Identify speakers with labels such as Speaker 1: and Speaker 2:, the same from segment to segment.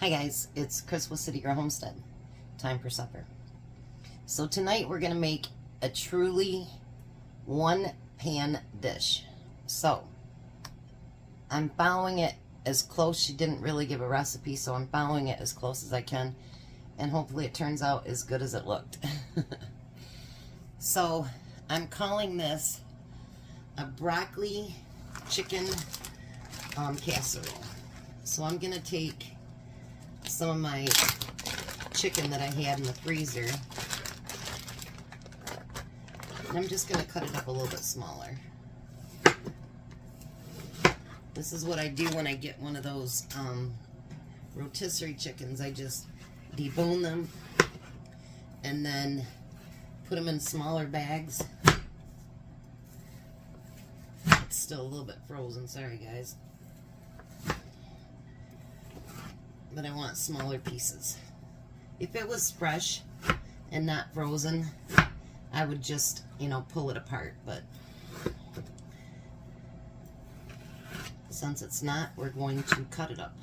Speaker 1: Hi guys, it's Chris with City Girl Homestead. Time for supper. So tonight we're going to make a truly one pan dish. So I'm following it as close. She didn't really give a recipe, so I'm following it as close as I can, and hopefully it turns out as good as it looked. So I'm calling this a broccoli chicken casserole. So I'm going to take some of my chicken that I had in the freezer, and I'm just going to cut it up a little bit smaller. This is what I do when I get one of those rotisserie chickens. I just debone them and then put them in smaller bags. It's still a little bit frozen, sorry guys. But I want smaller pieces. If it was fresh and not frozen, I would just, pull it apart. But since it's not, we're going to cut it up.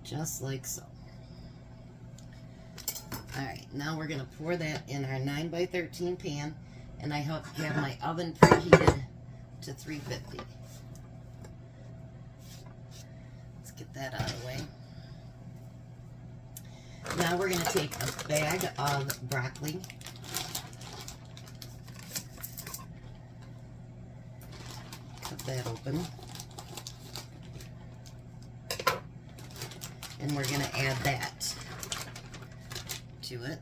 Speaker 1: Just like so. Alright, now we're going to pour that in our 9x13 pan, and I have my oven preheated to 350. Let's get that out of the way. Now we're going to take a bag of broccoli. Cut that open. And we're going to add that to it.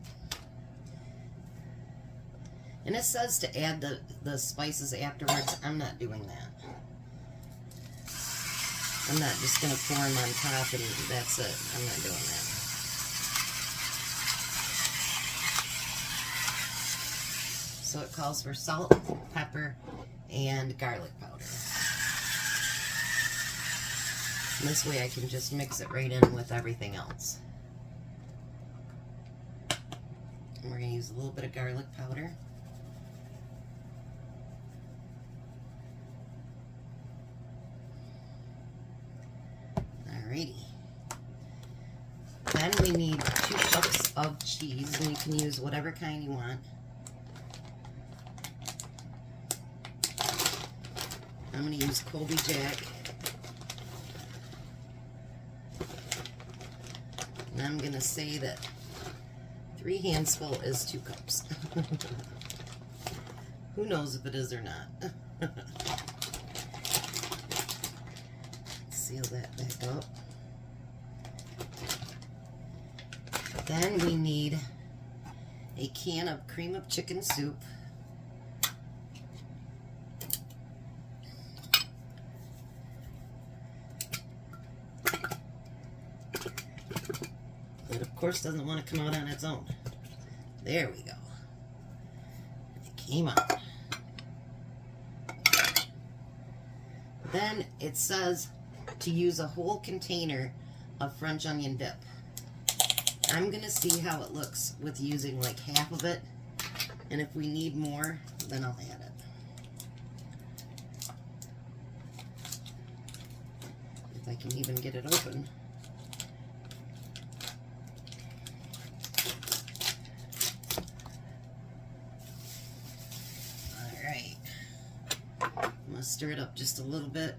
Speaker 1: And it says to add the spices afterwards. I'm not doing that. I'm not just going to pour them on top and that's it. I'm not doing that. So it calls for salt, pepper, and garlic powder. And this way I can just mix it right in with everything else. And we're going to use a little bit of garlic powder. Alrighty. Then we need 2 cups of cheese, and you can use whatever kind you want. I'm going to use Colby Jack. And I'm going to say that 3 handsful is 2 cups. Who knows if it is or not. Seal that back up. Then we need a can of cream of chicken soup. It of course doesn't want to come out on its own. There we go. It came out. Then it says to use a whole container of French onion dip. I'm going to see how it looks with using like half of it, and if we need more, then I'll add it. If I can even get it open. Alright. I'm going to stir it up just a little bit.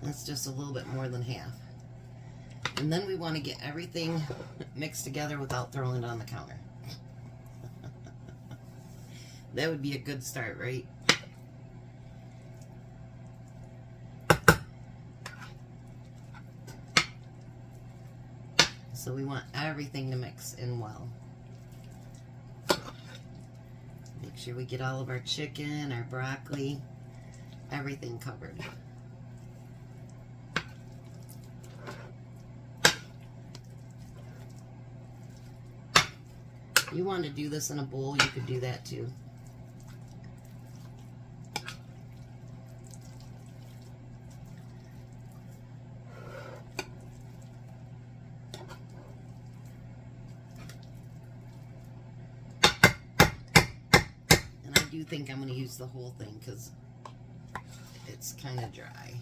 Speaker 1: That's just a little bit more than half. And then we want to get everything mixed together without throwing it on the counter. That would be a good start, right? So we want everything to mix in well. Make sure we get all of our chicken, our broccoli, everything covered. If you want to do this in a bowl, you could do that too. do think I'm going to use the whole thing because it's kind of dry.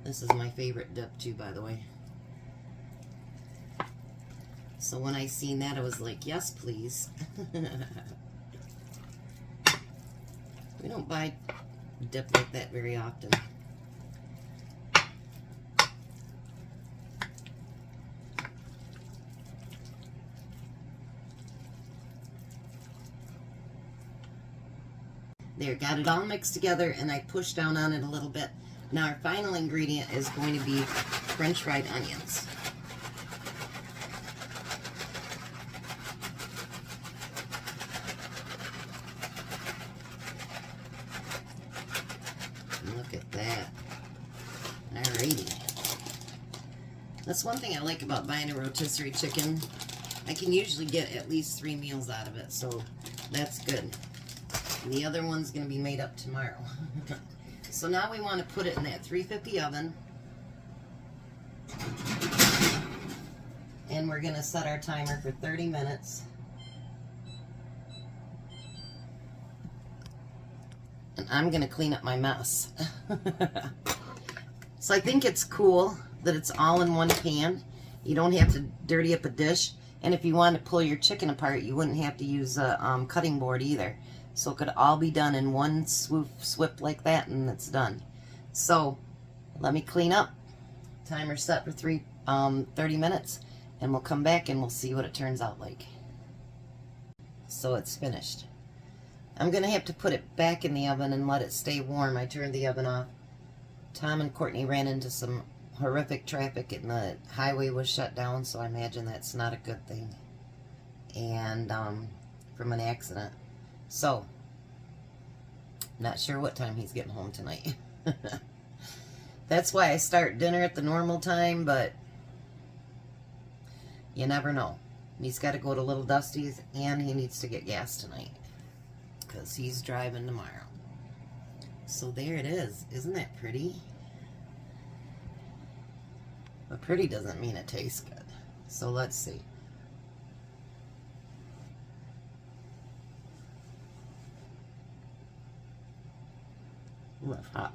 Speaker 1: This is my favorite dip too, by the way. So when I seen that, I was like, yes, please. We don't buy dip like that very often. There, got it all mixed together, and I pushed down on it a little bit. Now our final ingredient is going to be French fried onions. Look at that. Alrighty. That's one thing I like about buying a rotisserie chicken. I can usually get at least 3 meals out of it, so that's good. And the other one's going to be made up tomorrow. So now we want to put it in that 350 oven. And we're going to set our timer for 30 minutes. And I'm going to clean up my mess. So I think it's cool that it's all in one pan. You don't have to dirty up a dish. And if you want to pull your chicken apart, you wouldn't have to use a cutting board either. So it could all be done in one swoop like that, and it's done. So let me clean up. Timer set for 30 minutes, and we'll come back and we'll see what it turns out like. So it's finished. I'm going to have to put it back in the oven and let it stay warm. I turned the oven off. Tom and Courtney ran into some horrific traffic and the highway was shut down, so I imagine that's not a good thing. And from an accident. So, not sure what time he's getting home tonight. That's why I start dinner at the normal time, but you never know. He's got to go to Little Dusty's, and he needs to get gas tonight because he's driving tomorrow. So there it is. Isn't that pretty? But pretty doesn't mean it tastes good. So let's see. Ooh, that's hot.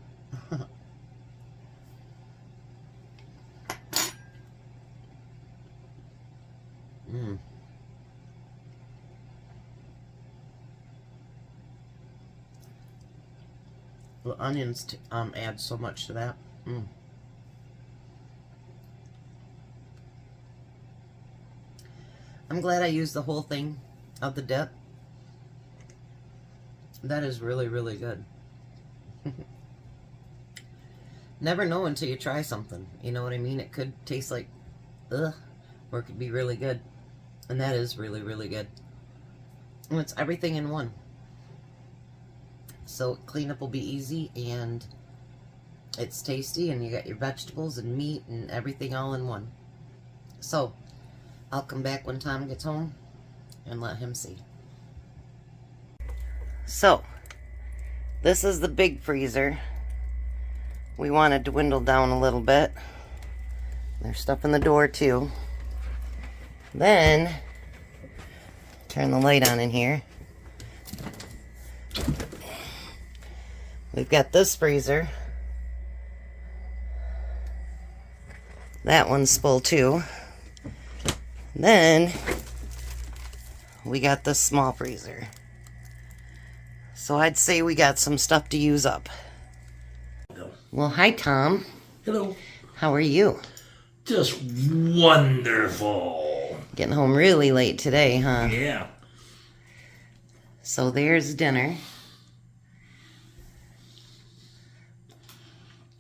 Speaker 1: The onions add so much to that. I'm glad I used the whole thing of the dip. That is really, really good. Never know until you try something. You know what I mean? It could taste like ugh, or it could be really good. And that is really, really good. And it's everything in one. So cleanup will be easy, and it's tasty, and you got your vegetables and meat and everything all in one. So I'll come back when Tom gets home and let him see. So this is the big freezer. We want to dwindle down a little bit. There's stuff in the door too. Then turn the light on in here. We've got this freezer. That one's full too. Then we got this small freezer. So I'd say we got some stuff to use up. Well, hi, Tom.
Speaker 2: Hello.
Speaker 1: How are you?
Speaker 2: Just wonderful.
Speaker 1: Getting home really late today, huh?
Speaker 2: Yeah.
Speaker 1: So there's dinner.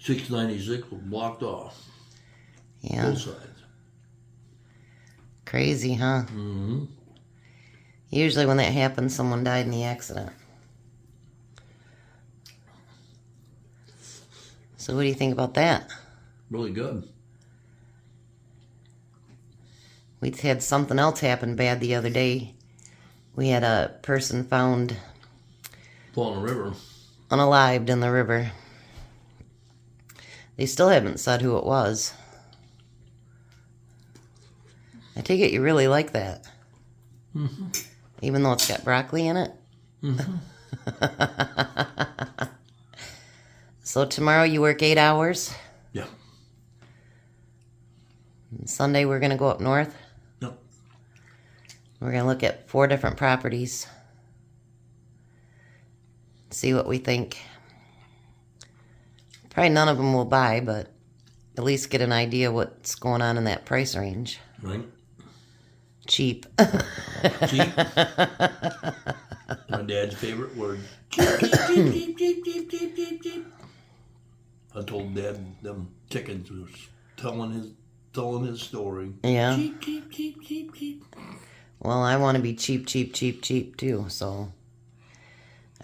Speaker 2: 696 was blocked off.
Speaker 1: Yeah.
Speaker 2: Both sides.
Speaker 1: Crazy, huh?
Speaker 2: Mm-hmm.
Speaker 1: Usually when that happens, someone died in the accident. So what do you think about that?
Speaker 2: Really good.
Speaker 1: We had something else happen bad the other day. We had a person found
Speaker 2: Fall in the river.
Speaker 1: unalived in the river. They still haven't said who it was. I take it you really like that.
Speaker 2: Mm-hmm.
Speaker 1: Even though it's got broccoli in it?
Speaker 2: Mm-hmm.
Speaker 1: So tomorrow you work 8 hours.
Speaker 2: Yeah.
Speaker 1: Sunday we're going to go up north.
Speaker 2: Yep.
Speaker 1: We're going to look at 4 different properties. See what we think. Probably none of them will buy, but at least get an idea what's going on in that price range.
Speaker 2: Right.
Speaker 1: Cheap.
Speaker 2: Cheap. My dad's favorite word. Cheap, cheap, cheap, cheap, cheap, cheap, cheap, cheap. I told Dad them chickens was telling his story.
Speaker 1: Yeah.
Speaker 2: Cheap, cheap, cheap, cheap, cheap.
Speaker 1: Well, I want to be cheap, cheap, cheap, cheap too, so. All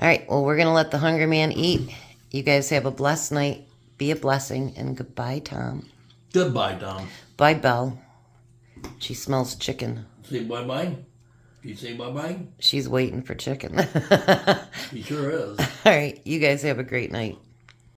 Speaker 1: right, well, we're going to let the hungry man eat. You guys have a blessed night. Be a blessing, and goodbye, Tom.
Speaker 2: Goodbye, Tom.
Speaker 1: Bye, Belle. She smells chicken.
Speaker 2: Say bye-bye. You say bye-bye?
Speaker 1: She's waiting for chicken.
Speaker 2: He sure is.
Speaker 1: All right, you guys have a great night.